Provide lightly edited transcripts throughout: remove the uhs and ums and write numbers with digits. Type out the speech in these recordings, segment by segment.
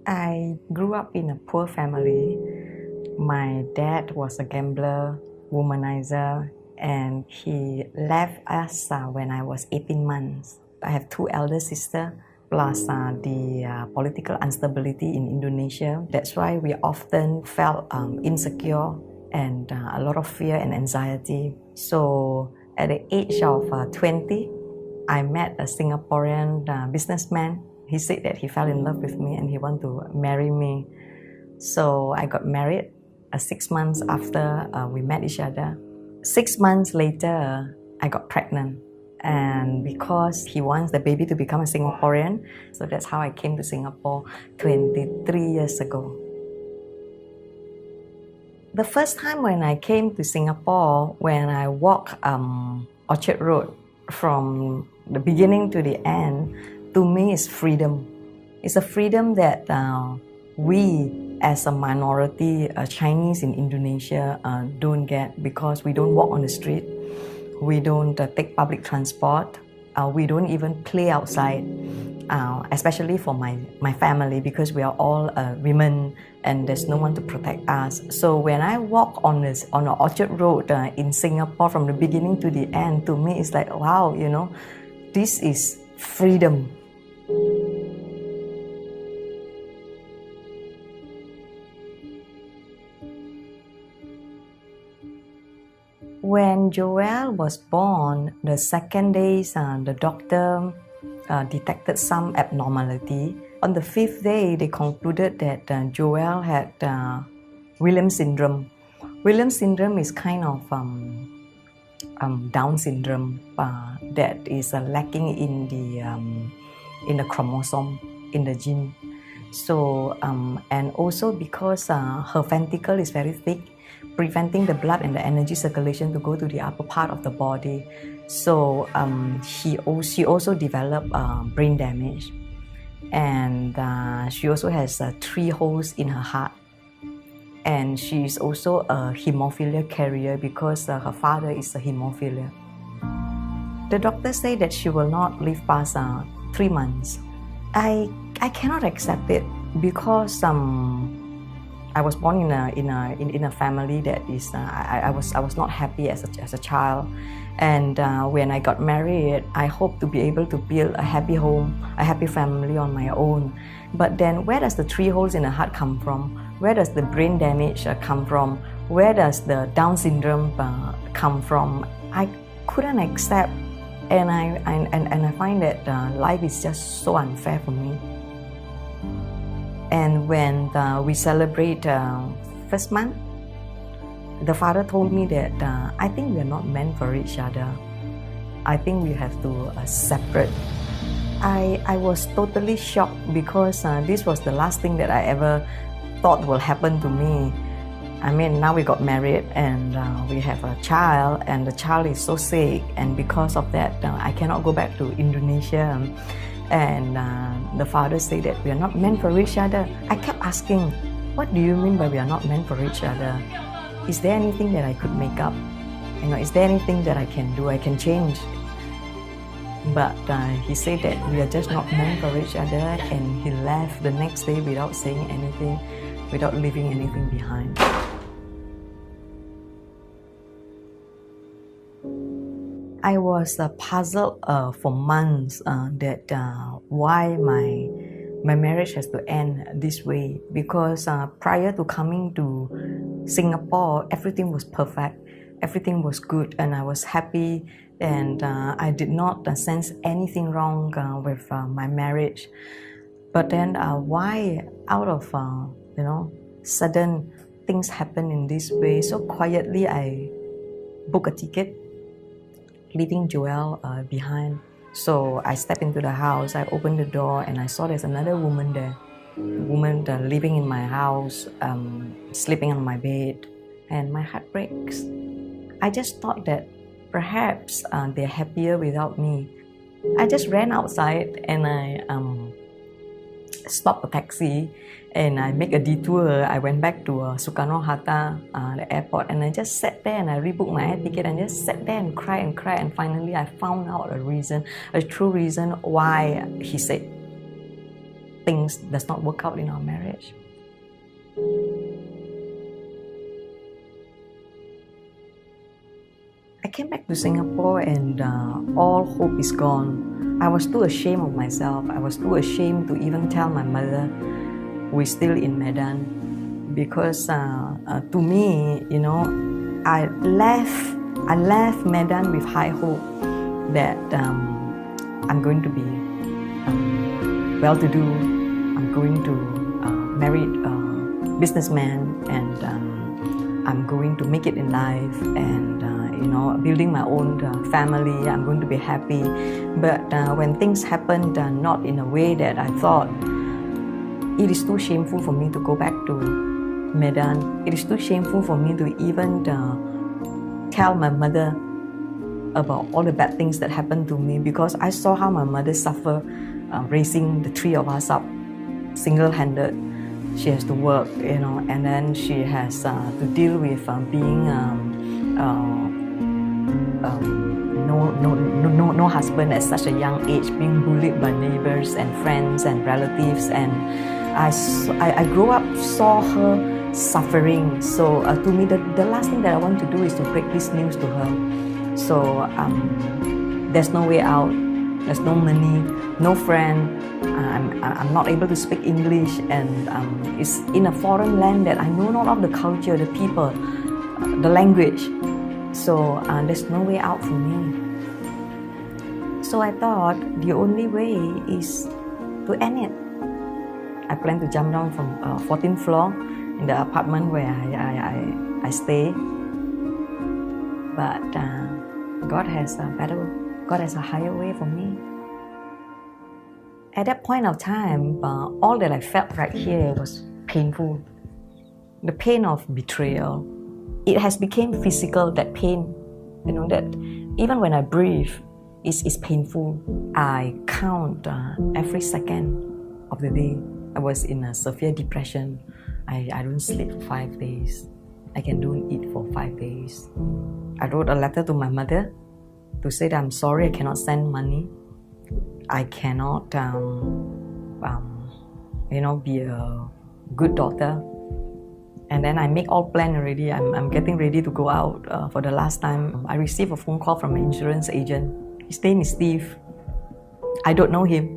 I grew up in a poor family. My dad was a gambler, womanizer, and he left us when I was 18 months. I have two elder sisters, plus the political instability in Indonesia. That's why we often felt insecure and a lot of fear and anxiety. So at the age of 20, I met a Singaporean businessman. He said that he fell in love with me and he wanted to marry me. So I got married 6 months after we met each other. 6 months later, I got pregnant. And because he wants the baby to become a Singaporean, so that's how I came to Singapore 23 years ago. The first time when I came to Singapore, when I walked Orchard Road from the beginning to the end, to me is freedom. It's a freedom that we as a minority Chinese in Indonesia don't get, because we don't walk on the street, we don't take public transport, we don't even play outside, especially for my family, because we are all women and there's no one to protect us. So when I walk on the Orchard Road in Singapore from the beginning to the end, to me it's like, wow, you know, this is freedom. When Joel was born, the second day, the doctor detected some abnormality. On the 5th day, they concluded that Joel had Williams syndrome. Williams syndrome is kind of Down syndrome that is lacking in the chromosome, in the gene. So and also because her ventricle is very thick, preventing the blood and the energy circulation to go to the upper part of the body. So she also developed brain damage, and she also has 3 holes in her heart. And she is also a hemophilia carrier because her father is a hemophilia. The doctor said that she will not live past 3 months. I cannot accept it because I was born in a family that is I was not happy as a child, and when I got married, I hoped to be able to build a happy home, a happy family on my own. But then, where does the 3 holes in the heart come from? Where does the brain damage come from? Where does the Down syndrome come from? I couldn't accept, and I find that life is just so unfair for me. And when we celebrate first month, the father told me that I think we are not meant for each other. I think we have to separate. I was totally shocked because this was the last thing that I ever thought will happen to me. I mean, now we got married and we have a child, and the child is so sick, and because of that, I cannot go back to Indonesia. And the father said that we are not meant for each other. I kept asking, what do you mean by we are not meant for each other? Is there anything that I could make up? You know, is there anything that I can do, I can change? But he said that we are just not meant for each other, and he left the next day without saying anything, without leaving anything behind. I was puzzled for months that why my marriage has to end this way, because prior to coming to Singapore, everything was perfect, everything was good, and I was happy, and I did not sense anything wrong with my marriage. But then why out of sudden things happen in this way? So quietly I booked a ticket, leaving Joel behind. So I stepped into the house, I opened the door, and I saw there's another woman there. A woman living in my house, sleeping on my bed, and my heart breaks. I just thought that perhaps they're happier without me. I just ran outside and I stopped a taxi and I make a detour. I went back to Soekarno-Hatta, the airport, and I just sat there and I rebooked my air ticket and just sat there and cried, and finally I found out a true reason why he said things does not work out in our marriage. I came back to Singapore and all hope is gone. I was too ashamed of myself. I was too ashamed to even tell my mother we're still in Medan, because to me, you know, I left Medan with high hope that I'm going to be well-to-do. I'm going to marry a businessman, and I'm going to make it in life, and you know, building my own family. I'm going to be happy. But when things happened not in a way that I thought, it is too shameful for me to go back to Medan. It is too shameful for me to even tell my mother about all the bad things that happened to me, because I saw how my mother suffer raising the three of us up single-handed. She has to work, you know, and then she has to deal with being no husband at such a young age, being bullied by neighbors and friends and relatives, and I grew up, saw her suffering. So to me, the last thing that I want to do is to break this news to her. So there's no way out. There's no money, no friend. I'm not able to speak English, and it's in a foreign land that I know not of the culture, the people, the language. So there's no way out for me. So I thought the only way is to end it. I plan to jump down from 14th floor in the apartment where I stay. But God has a higher way for me. At that point of time, all that I felt right here was painful. The pain of betrayal. It has become physical, that pain, you know, that even when I breathe, it's painful. I count every second of the day. I was in a severe depression. I don't sleep for 5 days. I can don't eat for 5 days. I wrote a letter to my mother to say that I'm sorry I cannot send money. I cannot, be a good daughter. And then I make all plan already. I'm getting ready to go out for the last time. I received a phone call from an insurance agent. His name is Steve. I don't know him.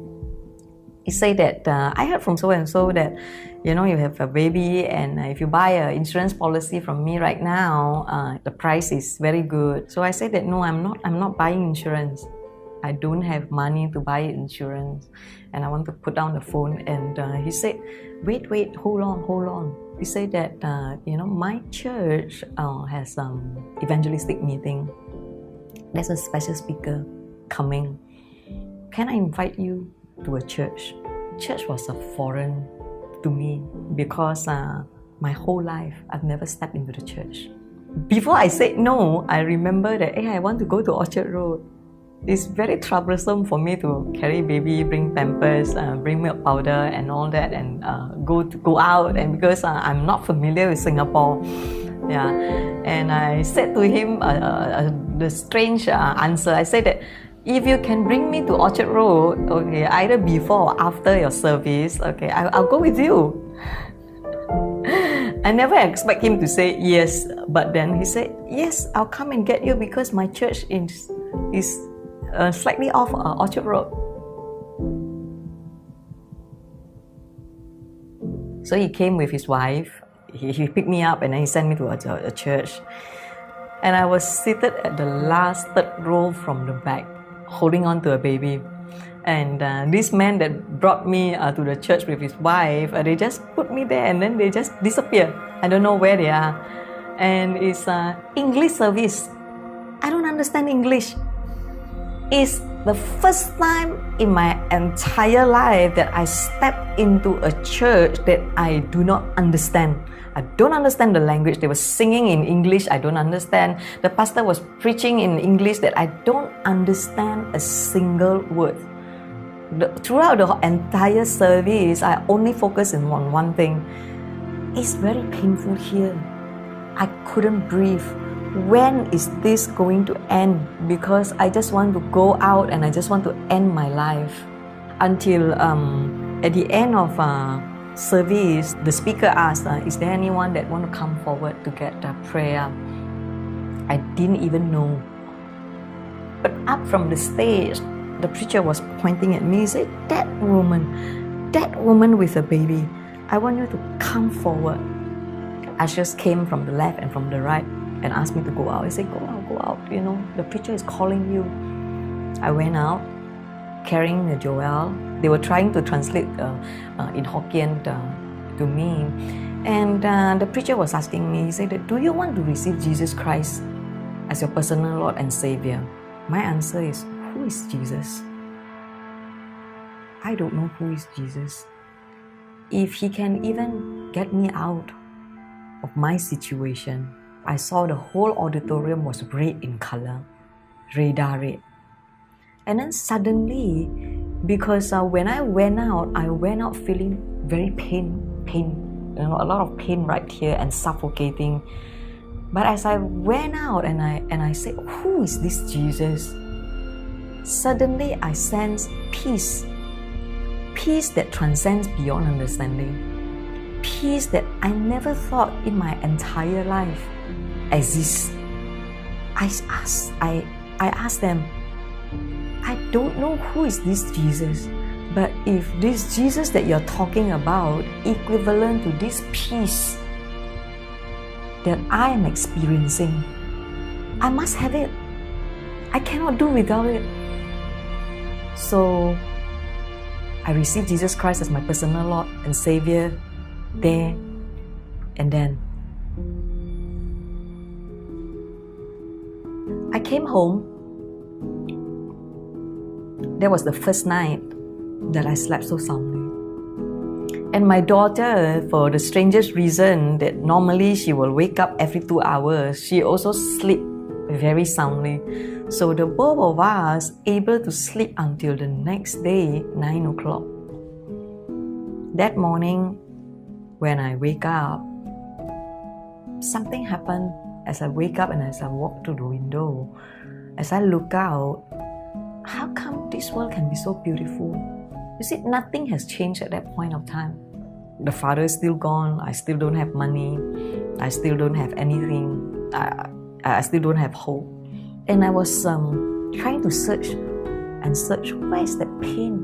He said that, I heard from so-and-so that, you know, you have a baby, and if you buy an insurance policy from me right now, the price is very good. So I said that, no, I'm not buying insurance. I don't have money to buy insurance. And I want to put down the phone. And he said, wait, hold on. He said that, my church has evangelistic meeting. There's a special speaker coming. Can I invite you to a church? Church was a foreign to me, because my whole life I've never stepped into the church. Before I said no, I remember that, hey, I want to go to Orchard Road. It's very troublesome for me to carry baby, bring pampers, bring milk powder and all that, and go out, and because I'm not familiar with Singapore. Yeah, and I said to him the strange answer. I said that, if you can bring me to Orchard Road, okay, either before or after your service, okay, I'll go with you. I never expect him to say yes, but then he said, yes, I'll come and get you, because my church is slightly off Orchard Road. So he came with his wife. He picked me up, and then he sent me to a church. And I was seated at the last third row from the back, holding on to a baby. And this man that brought me to the church with his wife, they just put me there, and then they just disappear. I don't know where they are. And it's English service. I don't understand English. It's the first time in my entire life that I stepped into a church that I do not understand. I don't understand the language. They were singing in English, I don't understand. The pastor was preaching in English that I don't understand a single word. Throughout the entire service, I only focused on one thing. It's very painful here. I couldn't breathe. When is this going to end? Because I just want to go out and I just want to end my life. Until At the end of service, the speaker asked, is there anyone that want to come forward to get prayer? I didn't even know. But up from the stage, the preacher was pointing at me. He said, that woman with a baby, I want you to come forward. Ushers came from the left and from the right and asked me to go out. I said, go out, the preacher is calling you. I went out carrying the Joel. They were trying to translate in Hokkien to me. And the preacher was asking me, he said, do you want to receive Jesus Christ as your personal Lord and Savior? My answer is, who is Jesus? I don't know who is Jesus. If he can even get me out of my situation. I saw the whole auditorium was red in color, radar red. And then suddenly, because when I went out feeling very pain, a lot of pain right here and suffocating. But as I went out and I said, who is this Jesus? Suddenly I sensed peace that transcends beyond understanding. Peace that I never thought in my entire life exists. I asked them, I don't know who is this Jesus, but if this Jesus that you're talking about equivalent to this peace that I am experiencing, I must have it. I cannot do without it. So I received Jesus Christ as my personal Lord and Savior there and then. I came home. That was the first night that I slept so soundly. And my daughter, for the strangest reason that normally she will wake up every 2 hours, she also sleep very soundly. So the both of us able to sleep until the next day, 9 o'clock. That morning, when I wake up, something happened as I wake up and as I walk to the window. As I look out, how come this world can be so beautiful? You see, nothing has changed at that point of time. The father is still gone. I still don't have money. I still don't have anything. I still don't have hope. And I was trying to search, where is that pain?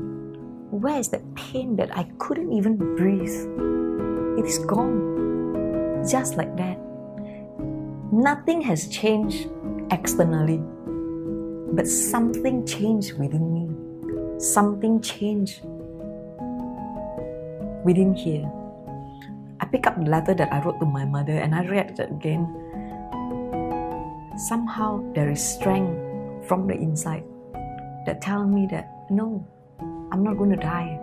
Where is that pain that I couldn't even breathe? It is gone. Just like that. Nothing has changed externally, but something changed within me. Something changed within here. I picked up the letter that I wrote to my mother and I read it again. Somehow there is strength from the inside that tells me that no, I'm not going to die,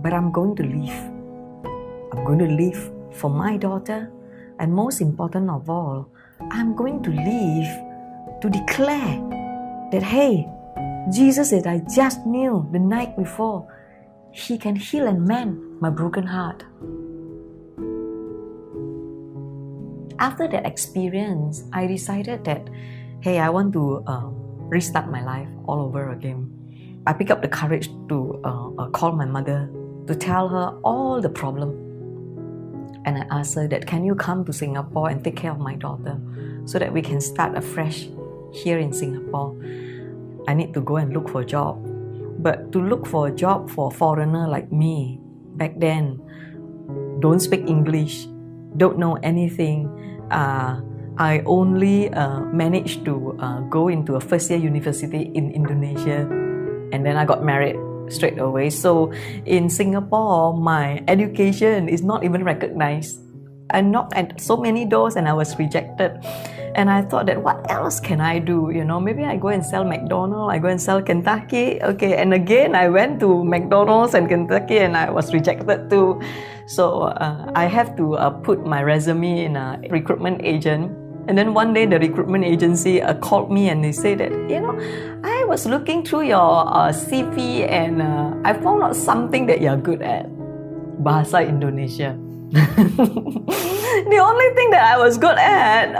but I'm going to live. I'm going to live for my daughter, and most important of all, I'm going to live to declare that, hey, Jesus that I just knew the night before, He can heal and mend my broken heart. After that experience, I decided that, hey, I want to restart my life all over again. I picked up the courage to call my mother to tell her all the problem. And I asked her that, can you come to Singapore and take care of my daughter so that we can start afresh here in Singapore? I need to go and look for a job. But to look for a job for a foreigner like me, back then, don't speak English, don't know anything. I only managed to go into a first-year university in Indonesia, and then I got married straight away. So in Singapore, my education is not even recognized. I knocked at so many doors and I was rejected. And I thought that what else can I do? You know, maybe I go and sell McDonald's, I go and sell Kentucky. Okay, and again, I went to McDonald's and Kentucky and I was rejected too. So I have to put my resume in a recruitment agent. And then one day the recruitment agency called me and they said that, you know, I was looking through your CV and I found out something that you're good at. Bahasa Indonesia. The only thing that I was good at,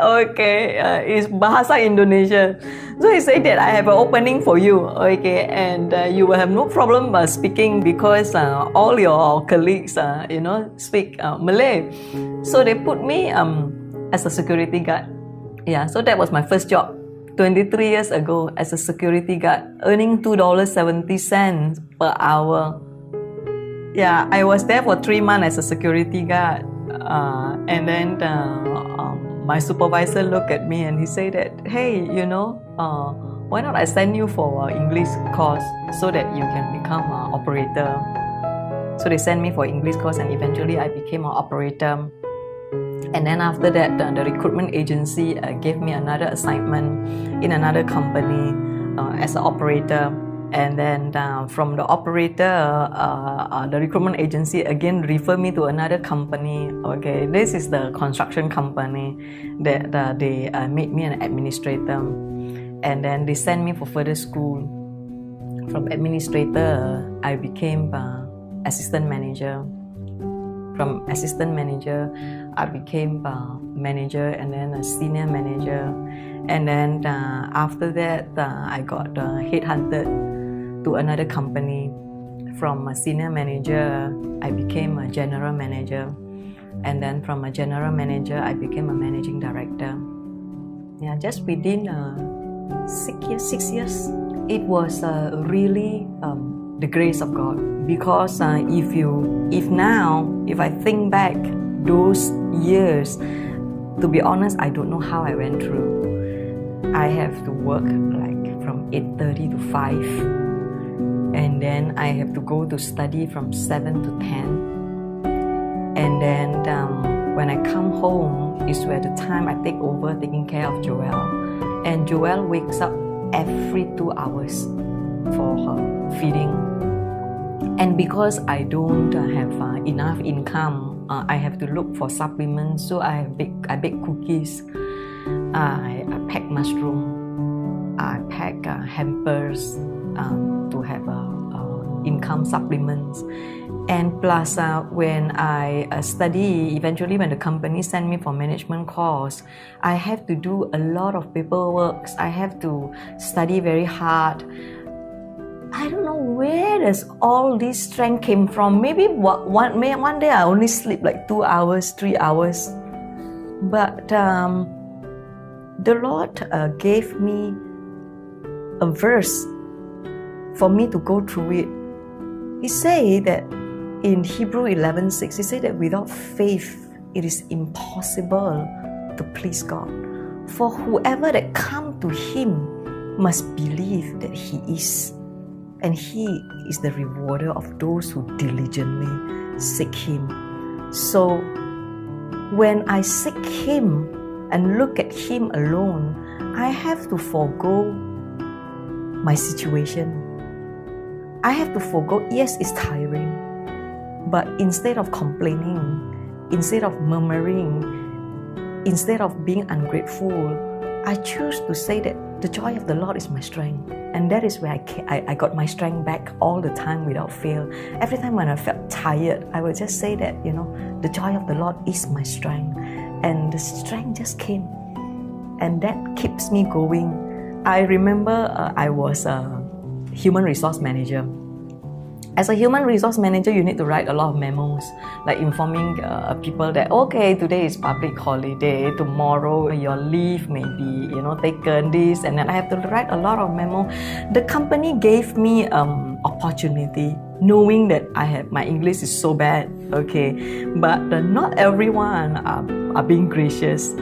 is Bahasa Indonesia. So he said that I have an opening for you, okay, and you will have no problem speaking because all your colleagues, speak Malay. So they put me as a security guard. Yeah, so that was my first job, 23 years ago, as a security guard, earning $2.70 per hour. Yeah, I was there for 3 months as a security guard, and then my supervisor looked at me and he said that, hey, why not I send you for English course so that you can become an operator. So they sent me for English course and eventually I became an operator. And then after that, the recruitment agency gave me another assignment in another company as an operator. And then from the operator, the recruitment agency again referred me to another company. Okay, this is the construction company that they made me an administrator. And then they sent me for further school. From administrator, I became assistant manager. From assistant manager, I became manager and then a senior manager. And then after that, I got headhunted to another company. From a senior manager, I became a general manager. And then from a general manager, I became a managing director. Yeah, just within 6 years. It was really the grace of God. Because if I think back those years, to be honest, I don't know how I went through. I have to work like from 8:30 to 5. And then I have to go to study from 7 to 10. And then when I come home is where the time I take over taking care of Joelle. And Joelle wakes up every 2 hours for her feeding. And because I don't have enough income, I have to look for supplements. So I bake cookies, I pack mushroom, I pack hampers to have income supplements. And plus when I study, eventually when the company sent me for management course, I have to do a lot of paperwork. I have to study very hard. I don't know where does all this strength came from. Maybe one day I only sleep like 2 hours, 3 hours. But the Lord gave me a verse for me to go through it. He said that in Hebrew 11:6, he said that without faith, it is impossible to please God. For whoever that come to Him must believe that He is. And He is the rewarder of those who diligently seek Him. So when I seek Him and look at Him alone, I have to forego my situation. I have to forgo, yes, it's tiring, but instead of complaining, instead of murmuring, instead of being ungrateful, I choose to say that the joy of the Lord is my strength. And that is where I got my strength back all the time without fail. Every time when I felt tired, I would just say that, the joy of the Lord is my strength. And the strength just came. And that keeps me going. I remember I was a human resource manager. As a human resource manager, you need to write a lot of memos, like informing people that, okay, today is public holiday, tomorrow your leave may be, taken, this, and then I have to write a lot of memo. The company gave me opportunity, knowing that my English is so bad, okay, but not everyone are being gracious.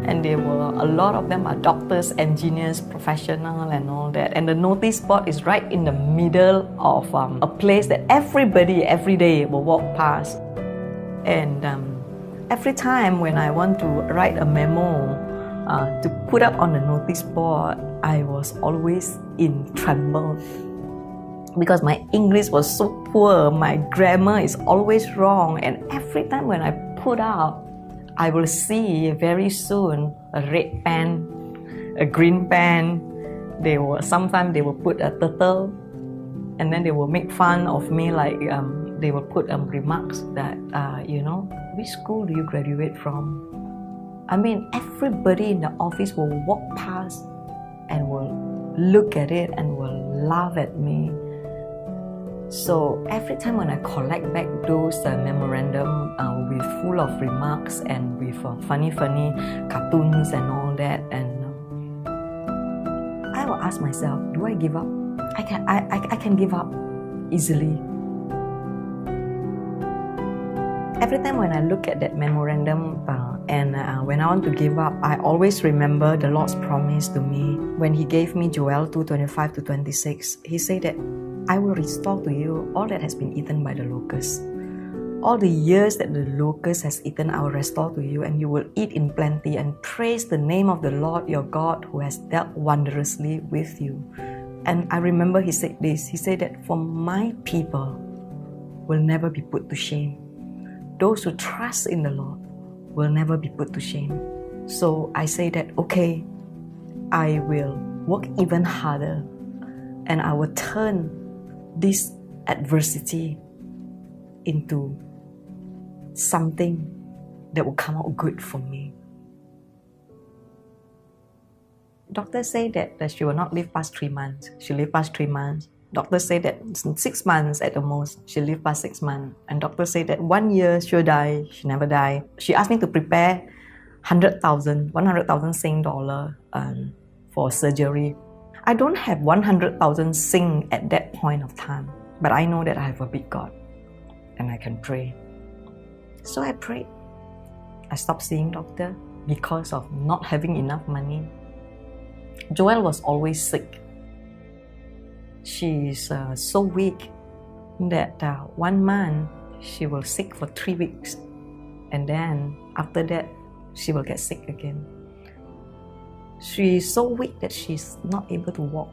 And a lot of them are doctors, engineers, professional and all that. And the notice board is right in the middle of a place that everybody every day will walk past. And every time when I want to write a memo to put up on the notice board, I was always in tremble. Because my English was so poor, my grammar is always wrong. And every time when I put out, I will see very soon a red pen, a green pen. Sometimes they will put a turtle, and then they will make fun of me. Like they will put remarks that which school do you graduate from? I mean, everybody in the office will walk past and will look at it and will laugh at me. So every time when I collect back those memorandum with full of remarks and with funny cartoons and all that, and I will ask myself, do I give up? I can give up easily. Every time when I look at that memorandum and when I want to give up, I always remember the Lord's promise to me when He gave me Joel 2:25-26. He said that I will restore to you all that has been eaten by the locust. All the years that the locust has eaten, I will restore to you, and you will eat in plenty and praise the name of the Lord your God who has dealt wondrously with you. And I remember He said this. He said that for my people will never be put to shame. Those who trust in the Lord will never be put to shame. So I say that, okay, I will work even harder and I will turn this adversity into something that will come out good for me. Doctors say that she will not live past 3 months. She lived past 3 months. Doctors say that 6 months at the most, she lived past 6 months. And doctors say that 1 year she'll die, she never died. She asked me to prepare 100,000 Sing dollar for surgery. I don't have 100,000 Sing at that point of time, but I know that I have a big God and I can pray. So I prayed. I stopped seeing doctor because of not having enough money. Joelle was always sick. She's so weak that 1 month she will sick for 3 weeks, and then after that she will get sick again. She's so weak that she's not able to walk.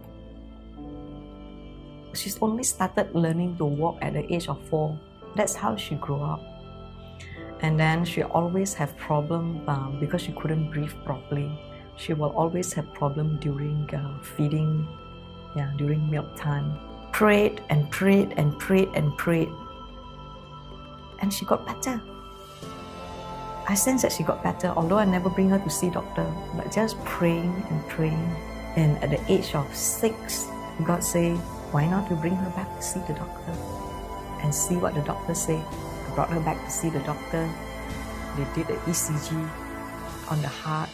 She's only started learning to walk at the age of 4. That's how she grew up. And then she always have problem because she couldn't breathe properly. She will always have problem during feeding, during milk time. Prayed and prayed and prayed and prayed, and she got better. I sense that she got better, although I never bring her to see doctor, but just praying and praying. And at the age of 6, God say, why not you bring her back to see the doctor and see what the doctor say. I brought her back to see the doctor. They did the ECG on the heart.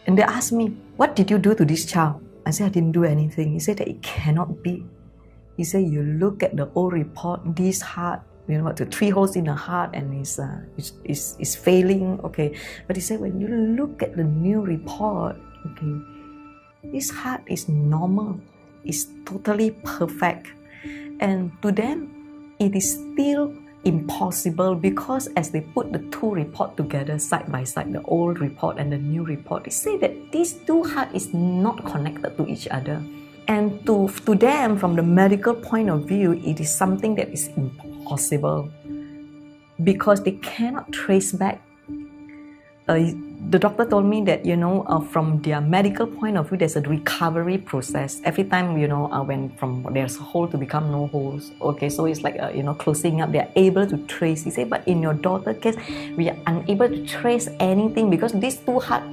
And they asked me, what did you do to this child? I said, I didn't do anything. He said that it cannot be. He said, you look at the old report, this heart, the 3 holes in the heart and is failing, okay. But he said, when you look at the new report, okay, this heart is normal, it's totally perfect. And to them, it is still impossible because as they put the 2 reports together side by side, the old report and the new report, they say that these 2 hearts is not connected to each other. And to them, from the medical point of view, it is something that is impossible because they cannot trace back. The doctor told me that, from their medical point of view, there's a recovery process. Every time, when from there's a hole to become no holes. Okay, so it's like, closing up, they're able to trace. He said, but in your daughter's case, we are unable to trace anything because these 2 hearts,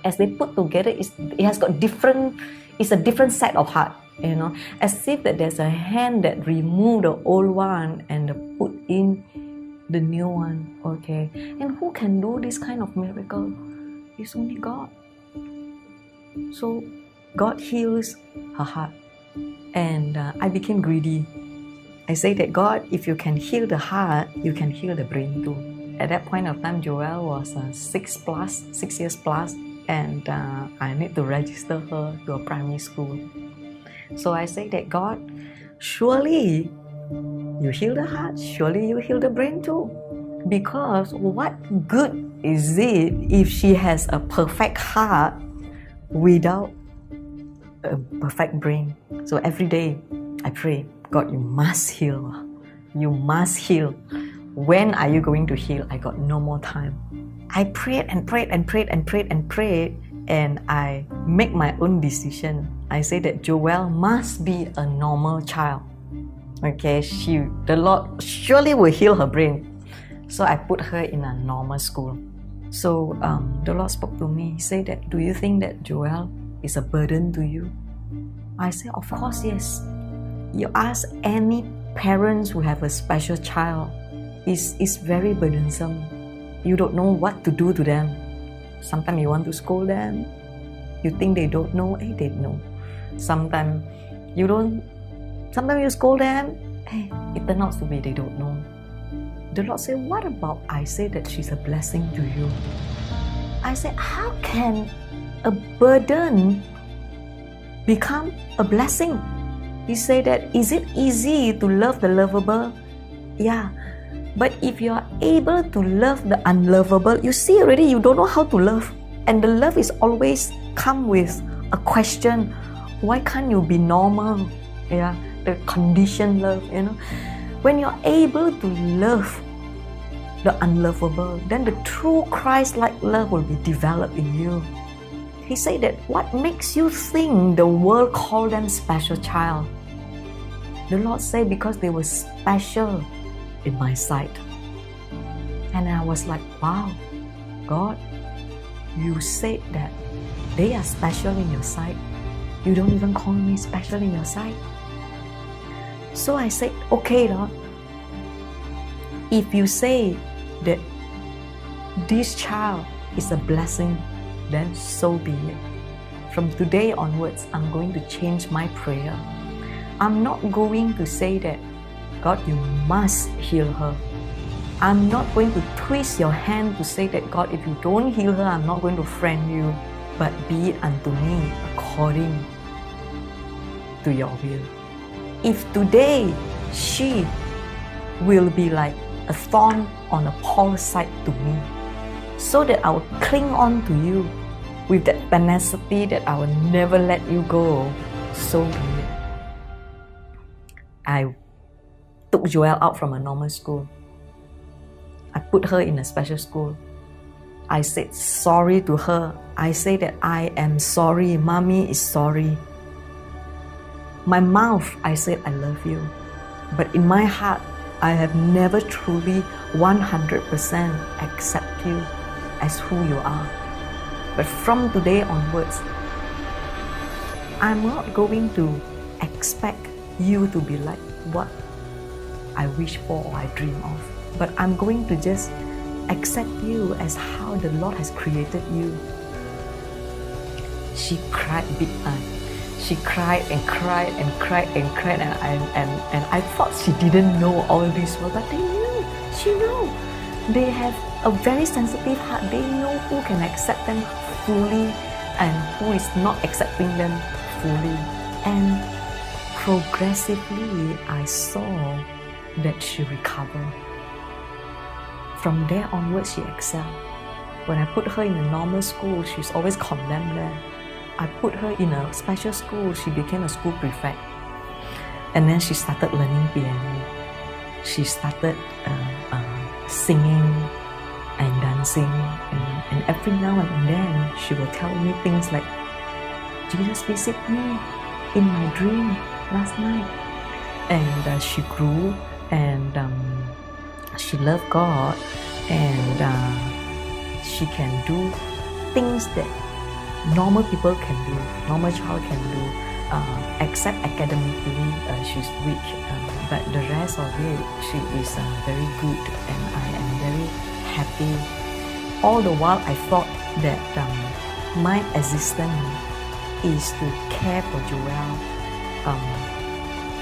as they put together, it has got different, it's a different set of heart, as if that there's a hand that removed the old one and put in the new one, okay. And who can do this kind of miracle? It's only God. So God heals her heart, and I became greedy. I say that God, if you can heal the heart, you can heal the brain too. At that point of time, Joelle was 6 years plus, and I need to register her to a primary school. So I say that God, surely you heal the heart, surely you heal the brain too. Because what good is it if she has a perfect heart without a perfect brain? So every day I pray, God, you must heal. You must heal. When are you going to heal? I got no more time. I prayed and prayed and prayed and prayed and prayed, and I make my own decision. I say that Joelle must be a normal child. Okay, the Lord surely will heal her brain. So I put her in a normal school. So the Lord spoke to me. He said that, do you think that Joelle is a burden to you? I say, of course, yes. You ask any parents who have a special child, it's very burdensome. You don't know what to do to them. Sometimes you want to scold them. You think they don't know, they know. Sometimes you scold them, it turns out to be they don't know. The Lord said, what about I say that she's a blessing to you? I said, how can a burden become a blessing? He said that, is it easy to love the lovable? Yeah. But if you are able to love the unlovable, you see already you don't know how to love. And the love is always come with a question. Why can't you be normal? Yeah, the conditioned love, When you're able to love the unlovable, then the true Christ-like love will be developed in you. He said that, what makes you think the world called them special child? The Lord said, because they were special in my sight. And I was like, wow, God, you said that they are special in your sight. You don't even call me special in your sight. So I said, okay, Lord, if you say that this child is a blessing, then so be it. From today onwards, I'm going to change my prayer. I'm not going to say that, God, you must heal her. I'm not going to twist your hand to say that, God, if you don't heal her, I'm not going to friend you. But be it unto me according to your will. If today she will be like a thorn on a Paul's side to me, so that I will cling on to you with that tenacity that I will never let you go, so be it. I took Joelle out from a normal school. I put her in a special school. I said sorry to her. I say that I am sorry. Mommy is sorry. My mouth, I said I love you. But in my heart, I have never truly 100% accept you as who you are. But from today onwards, I'm not going to expect you to be like what I wish for or I dream of. But I'm going to just accept you as how the Lord has created you. She cried big time. She cried and cried and cried and cried, and I thought she didn't know all this, but they knew. She knew. They have a very sensitive heart. They know who can accept them fully and who is not accepting them fully. And progressively, I saw that she recovered. From there onwards, she excelled. When I put her in a normal school, she's always condemned there. I put her in a special school, she became a school prefect. And then she started learning piano. She started singing and dancing. And every now and then, she will tell me things like, Jesus visited me in my dream last night. And she grew and she loved God, and she can do things that normal people can do, normal child can do, except academically she's weak, but the rest of it, she is very good, and I am very happy. All the while I thought that my existence is to care for Joelle,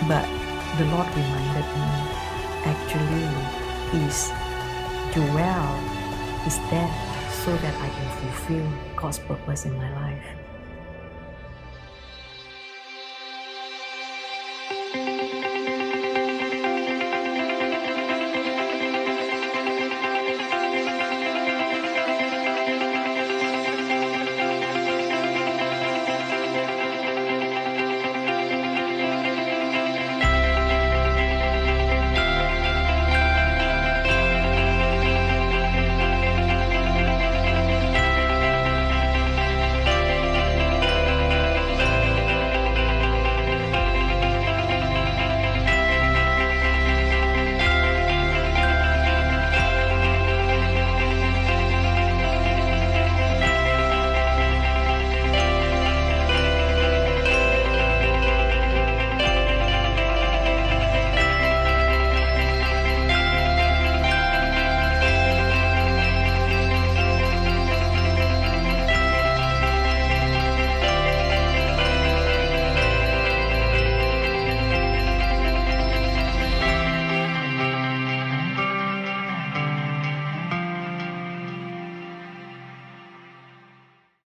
but the Lord reminded me, actually is Joelle is there so that I can fulfill God's purpose in my life.